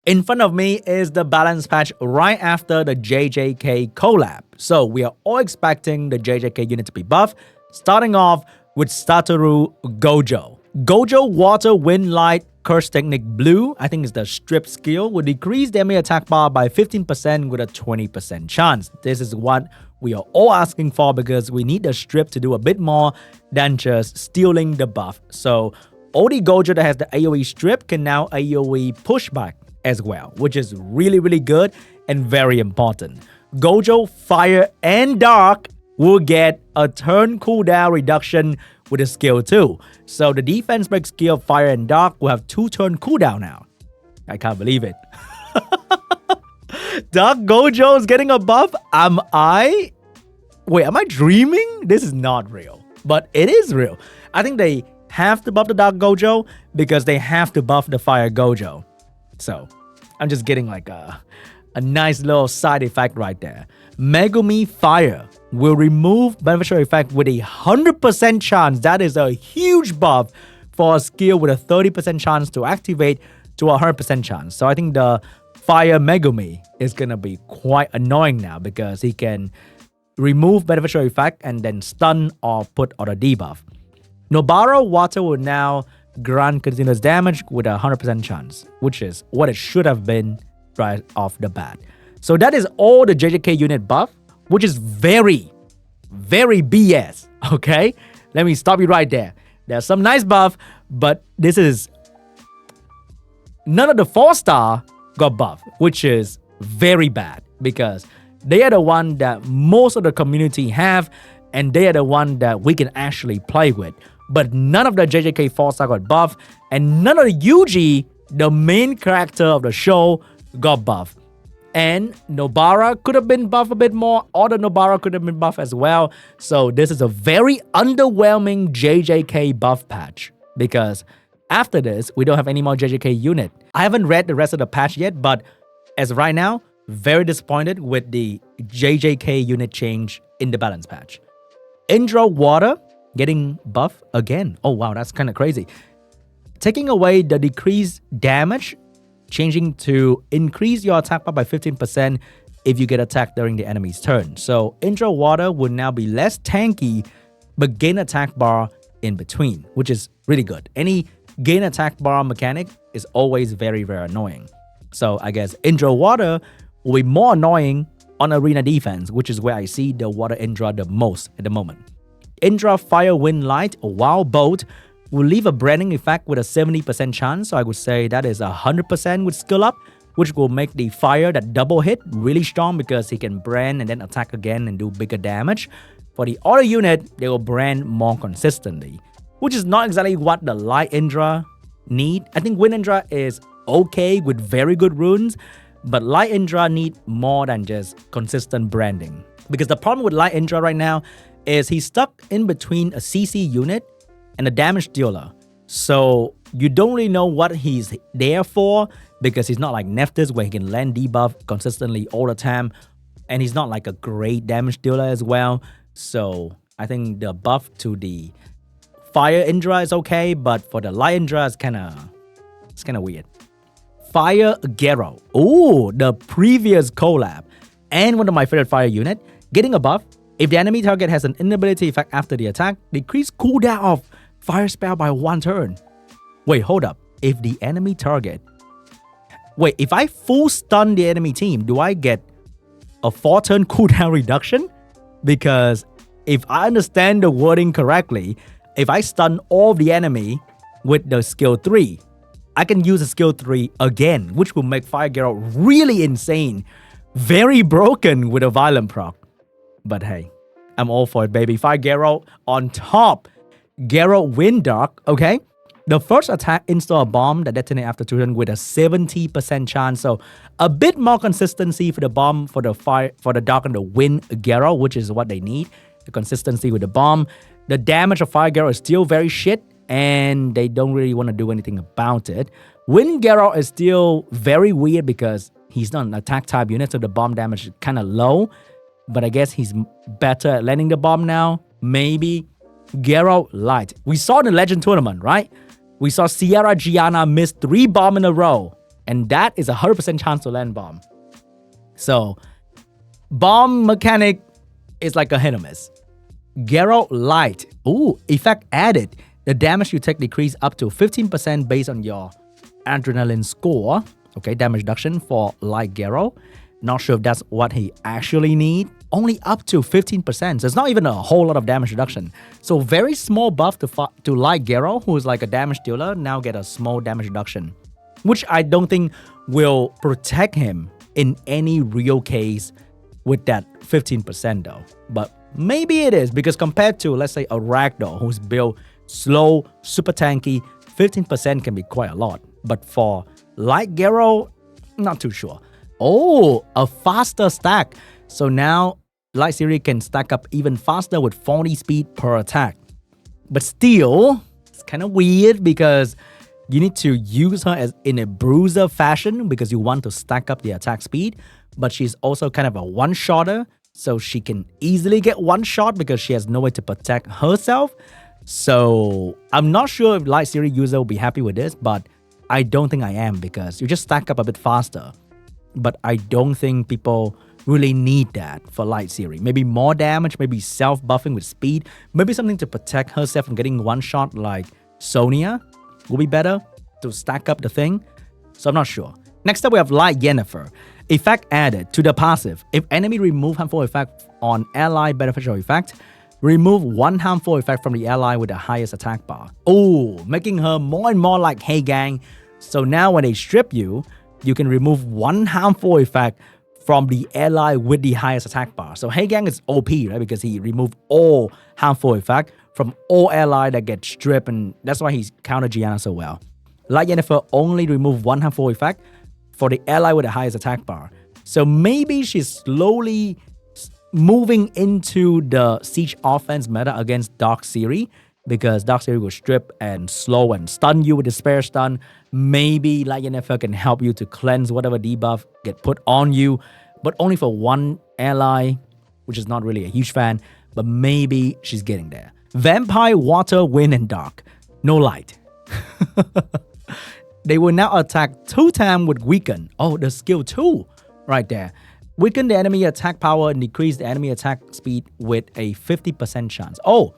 In front of me is the balance patch right after the JJK collab. So we are all expecting the JJK unit to be buffed, starting off with Satoru Gojo. Gojo Water Wind Light Curse Technique Blue, I think is the strip skill, will decrease the enemy attack bar by 15% with a 20% chance. This is what we are all asking for because we need the strip to do a bit more than just stealing the buff. So only Gojo that has the AoE strip can now AoE pushback as well, which is really good and very important. Gojo Fire and Dark will get a turn cooldown reduction with a skill 2. So the defense break skill Fire and Dark will have 2 turn cooldown now. I can't believe it. Dark Gojo is getting a buff? Am I dreaming? This is not real. But it is real. I think they have to buff the Dark Gojo because they have to buff the Fire Gojo. So I'm just getting like a nice little side effect right there. Megumi Fire will remove beneficial effect with a 100% chance. That is a huge buff for a skill with a 30% chance to activate to a 100% chance. So I think the Fire Megumi is gonna be quite annoying now because he can remove beneficial effect and then stun or put on a debuff. Nobara Water will now grant continuous damage with a 100% chance, which is what it should have been right off the bat. So that is all the JJK unit buff, which is very BS, okay? Let me stop you right there. There's some nice buff, but this is... None of the 4-star got buffed, which is very bad because they are the one that most of the community have and they are the one that we can actually play with. But none of the JJK 4-star got buffed and none of the Yuji, the main character of the show, got buffed. And Nobara could have been buffed a bit more, or the Nobara could have been buffed as well. So this is a very underwhelming JJK buff patch because after this, we don't have any more JJK unit. I haven't read the rest of the patch yet, but as of right now, very disappointed with the JJK unit change in the balance patch. Indra Water getting buff again. Oh wow, that's kind of crazy. Taking away the decreased damage, changing to increase your attack bar by 15% if you get attacked during the enemy's turn. So Indra Water will now be less tanky, but gain attack bar in between, which is really good. Any gain attack bar mechanic is always very annoying. So I guess Indra Water will be more annoying on arena defense, which is where I see the Water Indra the most at the moment. Indra Fire Wind Light, a Wild Bolt, will leave a branding effect with a 70% chance. So I would say that is 100% with skill up, which will make the fire that double hit really strong because he can brand and then attack again and do bigger damage. For the other unit, they will brand more consistently, which is not exactly what the Light Indra need. I think Wind Indra is okay with very good runes, but Light Indra need more than just consistent branding. Because the problem with Light Indra right now is he's stuck in between a CC unit and a damage dealer. So you don't really know what he's there for because he's not like Nephthys where he can land debuff consistently all the time. And he's not like a great damage dealer as well. So I think the buff to the Fire Indra is okay, but for the Light Indra it's kind of weird. Fire Geralt. Oh, the previous collab and one of my favorite fire unit getting a buff. If the enemy target has an inability effect after the attack, decrease cooldown of fire spell by 1 turn. Wait, hold up. If the enemy target... Wait, if I full stun the enemy team, do I get a 4-turn cooldown reduction? Because if I understand the wording correctly, if I stun all the enemy with the skill 3, I can use the skill 3 again, which will make Fire Geralt really insane. Very broken with a violent proc. But hey, I'm all for it, baby. Fire Geralt on top. Geralt Wind Dark, okay? The first attack install a bomb that detonates after 2 turns with a 70% chance. So a bit more consistency for the bomb, for the fire, for the dark and the wind Geralt, which is what they need. The consistency with the bomb. The damage of Fire Geralt is still very shit, and they don't really want to do anything about it. Wind Geralt is still very weird because he's not an attack type unit, so the bomb damage is kind of low. But I guess he's better at landing the bomb now. Maybe. Geralt Light. We saw in the Legend Tournament, right? We saw Sierra Gianna miss 3 bombs in a row. And that is 100% chance to land bomb. So, bomb mechanic is like a hit or miss. Geralt Light. Ooh, effect added. The damage you take decrease up to 15% based on your adrenaline score. Okay, damage reduction for Light Geralt. Not sure if that's what he actually need. Only up to 15%. So it's not even a whole lot of damage reduction. So very small buff to Light Geralt, who is like a damage dealer, now get a small damage reduction. Which I don't think will protect him in any real case with that 15% though. But maybe it is, because compared to, let's say, a Ragdoll who's built slow, super tanky, 15% can be quite a lot. But for Light Geralt, not too sure. Oh, a faster stack. So now Light Series can stack up even faster with 40 speed per attack. But still, it's kind of weird because you need to use her as in a bruiser fashion because you want to stack up the attack speed. But she's also kind of a one-shotter, so she can easily get one shot because she has no way to protect herself. So I'm not sure if Light Series user will be happy with this, but I don't think I am, because you just stack up a bit faster. But I don't think people really need that for Light Series. Maybe more damage, maybe self-buffing with speed, maybe something to protect herself from getting one shot like Sonya will be better to stack up the thing. So I'm not sure. Next up, we have Light Yennifer. Effect added to the passive. If enemy remove harmful effect on ally beneficial effect, remove one harmful effect from the ally with the highest attack bar. Oh, making her more and more like Hey Gang. So now when they strip you, you can remove one harmful effect from the ally with the highest attack bar. So Hey Gang is OP, right? Because he removed all harmful effect from all ally that get stripped, and that's why he's counter Gianna so well. Light Yennefer only remove one harmful effect for the ally with the highest attack bar. So maybe she's slowly moving into the siege offense meta against Dark Series, because Dark Series will strip and slow and stun you with the spare stun. Maybe Light Yennefer can help you to cleanse whatever debuff get put on you, but only for one ally, which is not really a huge fan, but maybe she's getting there. Vampire, Water, Wind, and Dark. No light. They will now attack 2 times with Weaken. Oh, the skill 2 right there. Weaken the enemy attack power and decrease the enemy attack speed with a 50% chance. Oh,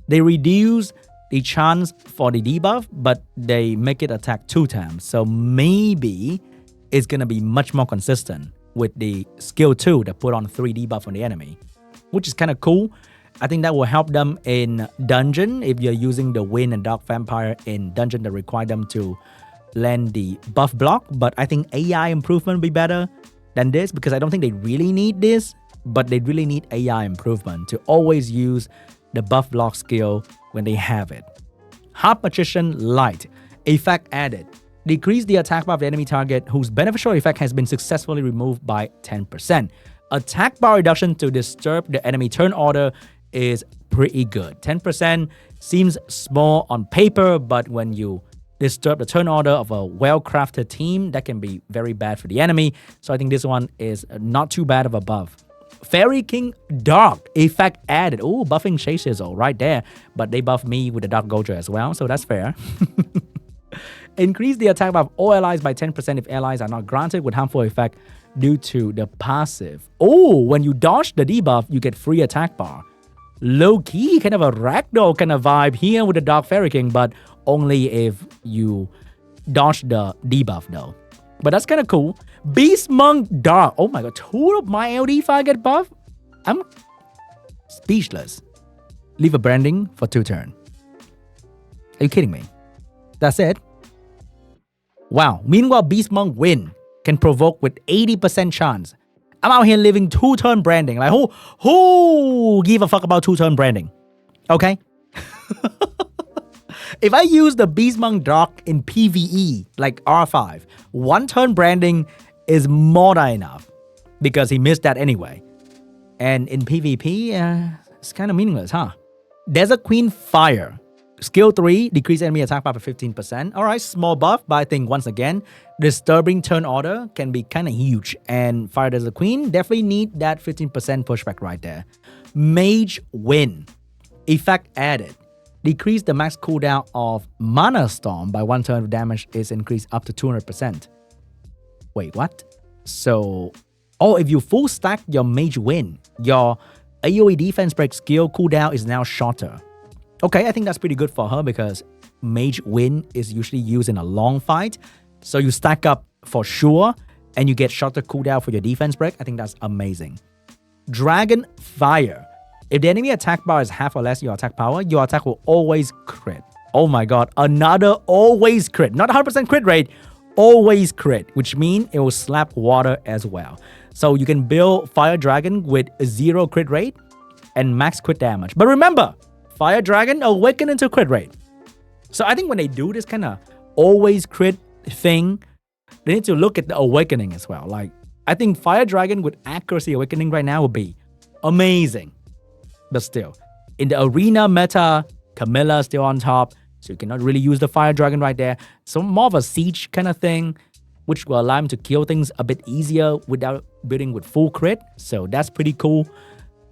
they reduce the chance for the debuff, but they make it attack 2 times. So maybe it's going to be much more consistent with the skill 2 that put on 3 debuff on the enemy, which is kind of cool. I think that will help them in dungeon if you're using the Wind and Dark Vampire in dungeon that require them to land the buff block. But I think AI improvement will be better than this, because I don't think they really need this, but they really need AI improvement to always use the buff block skill when they have it. Harp Magician Light. Effect added. Decrease the attack bar of the enemy target whose beneficial effect has been successfully removed by 10%. Attack bar reduction to disturb the enemy turn order is pretty good. 10% seems small on paper, but when you disturb the turn order of a well-crafted team, that can be very bad for the enemy. So I think this one is not too bad of a buff. Fairy King Dark. Effect added. Oh, buffing Shay Sizzle right there. But they buff me with the Dark Gojo as well, so that's fair. Increase the attack bar of all allies by 10% if allies are not granted with harmful effect due to the passive. Oh, when you dodge the debuff, you get free attack bar. Low-key, kind of a Ragdoll kind of vibe here with the Dark Fairy King, but only if you dodge the debuff though. But that's kind of cool. Beast Monk Dark. Oh my god, 2 of my LD5 get buff? I'm speechless. Leave a branding for 2 turn. Are you kidding me? That's it? Wow. Meanwhile, Beast Monk win can provoke with 80% chance. I'm out here living 2 turn branding. Like who give a fuck about 2 turn branding? Okay? If I use the Beast Monk Dark in PvE, like R5, 1 turn branding is more than enough, because he missed that anyway. And in PvP, it's kind of meaningless, huh? Desert Queen Fire. Skill 3, decrease enemy attack power by 15%. Alright, small buff, but I think once again, disturbing turn order can be kind of huge. And Fire Desert Queen definitely need that 15% pushback right there. Mage Win. Effect added. Decrease the max cooldown of Mana Storm by 1 turn of damage is increased up to 200%. Wait, what? So, if you full stack your Mage Wind, your AoE defense break skill cooldown is now shorter. Okay, I think that's pretty good for her because Mage Wind is usually used in a long fight. So you stack up for sure and you get shorter cooldown for your defense break. I think that's amazing. Dragon Fire. If the enemy attack bar is half or less your attack power, your attack will always crit. Oh my god, another always crit. Not 100% crit rate, always crit, which means it will slap water as well. So you can build Fire Dragon with 0 crit rate and max crit damage. But remember, Fire Dragon awaken into crit rate. So I think when they do this kind of always crit thing, they need to look at the awakening as well. Like, I think Fire Dragon with accuracy awakening right now would be amazing. But still, in the arena meta, Camilla still on top, so you cannot really use the Fire Dragon right there. So more of a siege kind of thing, which will allow him to kill things a bit easier without building with full crit. So that's pretty cool.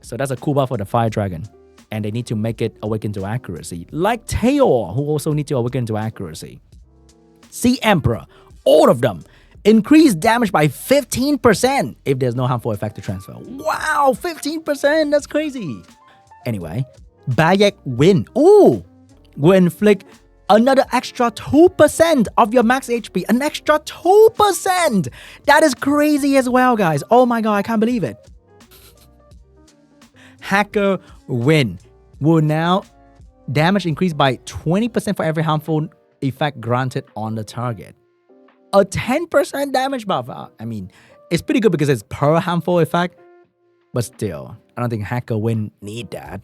So that's a cool buff for the Fire Dragon. And they need to make it awaken to accuracy. Like Taeor, who also need to awaken to accuracy. Sea Emperor, all of them. Increase damage by 15% if there's no harmful effect to transfer. Wow, 15%, that's crazy. Anyway, Bayek Wind. Ooh, will inflict another extra 2% of your max HP. An extra 2%. That is crazy as well, guys. Oh my god, I can't believe it. Hacker Wind will now damage increase by 20% for every harmful effect granted on the target. A 10% damage buff. I mean, it's pretty good because it's per harmful effect, but still, I don't think Hacker Wind need that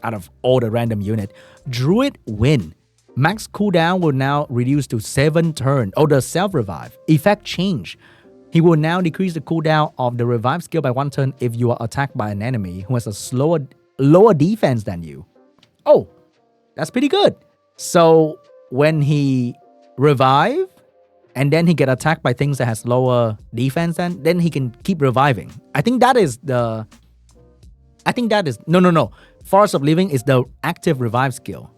out of all the random unit. Druid Wind. Max cooldown will now reduce to 7 turns. Oh, the self-revive. Effect change. He will now decrease the cooldown of the revive skill by 1 turn if you are attacked by an enemy who has a lower defense than you. Oh, that's pretty good. So when he revive and then he get attacked by things that has lower defense, then he can keep reviving. I think that is no. Forest of Living is the active revive skill.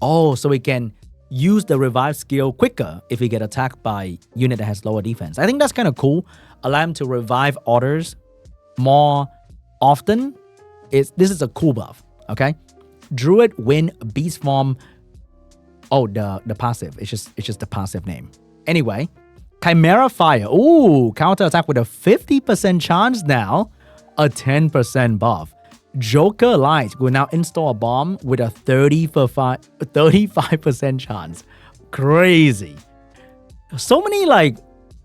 Oh, so he can use the revive skill quicker if he get attacked by unit that has lower defense. I think that's kind of cool. Allow him to revive others more often. This is a cool buff, okay? Druid Wind Beast Form. Oh, the passive. It's just the passive name. Anyway, Chimera Fire. Ooh, counter attack with a 50% chance now. A 10% buff. Joker Light will now install a bomb with a 35% chance. Crazy. So many like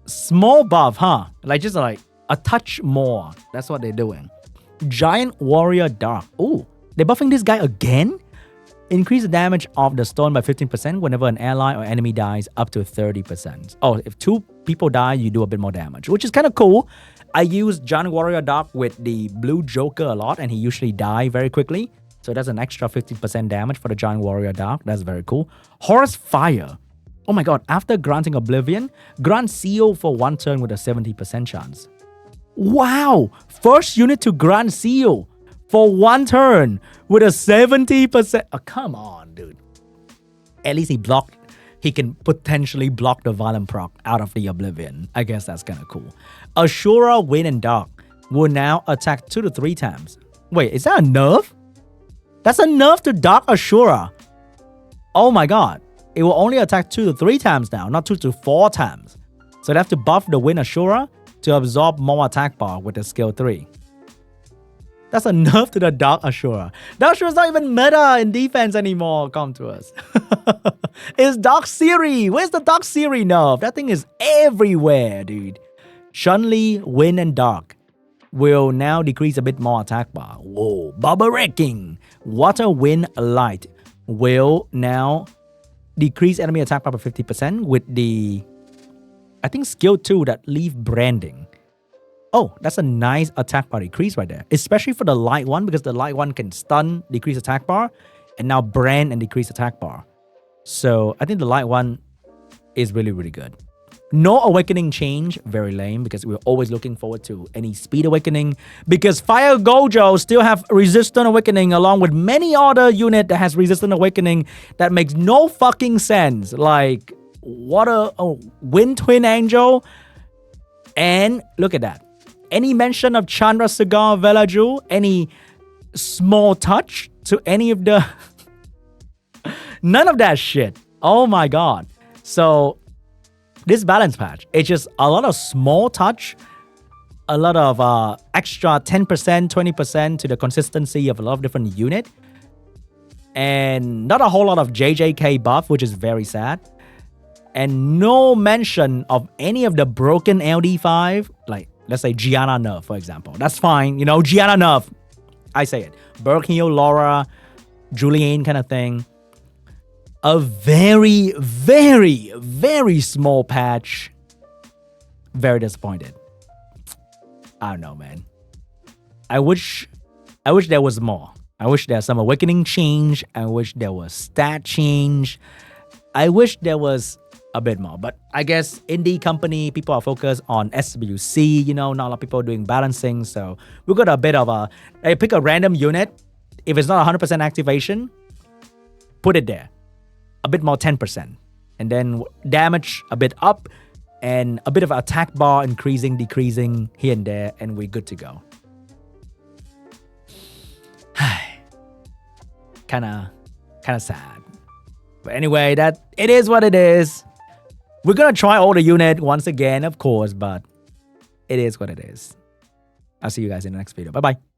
small buff, huh? Like just like a touch more. That's what they're doing. Giant Warrior Dark. Ooh, they're buffing this guy again? Increase the damage of the stone by 15% whenever an ally or enemy dies, up to 30%. Oh, if 2 people die, you do a bit more damage, which is kind of cool. I use Giant Warrior Dark with the blue Joker a lot, and he usually die very quickly. So that's an extra 50% damage for the Giant Warrior Dark. That's very cool. Horse Fire. Oh my god, after granting Oblivion, grant Seal for 1 turn with a 70% chance. Wow! First unit to grant Seal for 1 turn with a 70%. Oh, come on, dude. At least he can potentially block the Violent proc out of the Oblivion. I guess that's kind of cool. Ashura Wind and Dark will now attack 2 to 3 times. Wait, is that a nerf? That's a nerf to Dark Ashura. Oh my god. It will only attack 2 to 3 times now, not 2 to 4 times. So they have to buff the Wind Ashura to absorb more attack bar with the skill 3. That's a nerf to the Dark Ashura. Dark Ashura's not even meta in defense anymore. Come to us. It's Dark Siri. Where's the Dark Siri nerf? That thing is everywhere, dude. Chun-Li, Wind and Dark will now decrease a bit more attack bar. Whoa. Bubble Wrecking. Water, Wind, Light will now decrease enemy attack bar by 50% with the, I think, skill 2 that leave branding. Oh, that's a nice attack bar decrease right there. Especially for the light one, because the light one can stun, decrease attack bar, and now brand and decrease attack bar. So I think the light one is really, really good. No awakening change, very lame, because we're always looking forward to any speed awakening, because Fire Gojo still have resistant awakening along with many other unit that has resistant awakening that makes no fucking sense. Like Wind Twin Angel And look at that. Any mention of Chandra Cigar Velaju, any small touch to any of the... None of that shit. Oh my god. So this balance patch, it's just a lot of small touch, a lot of extra 10%, 20% to the consistency of a lot of different unit, and not a whole lot of JJK buff, which is very sad. And no mention of any of the broken LD5, like let's say Gianna nerf, for example. That's fine, you know, Gianna nerf. I say it. Berkheal, Laura, Julian kind of thing. A very, very, very small patch. Very disappointed. I don't know, man. I wish there was more. I wish there's some awakening change. I wish there was stat change. I wish there was a bit more. But I guess indie company, people are focused on SWC, you know, not a lot of people doing balancing. So we got a bit of I pick a random unit. If it's not 100% activation, put it there. A bit more 10%. And then damage a bit up. And a bit of attack bar increasing, decreasing here and there. And we're good to go. Kinda sad. But anyway, it is what it is. We're gonna try all the unit once again, of course, but it is what it is. I'll see you guys in the next video. Bye-bye.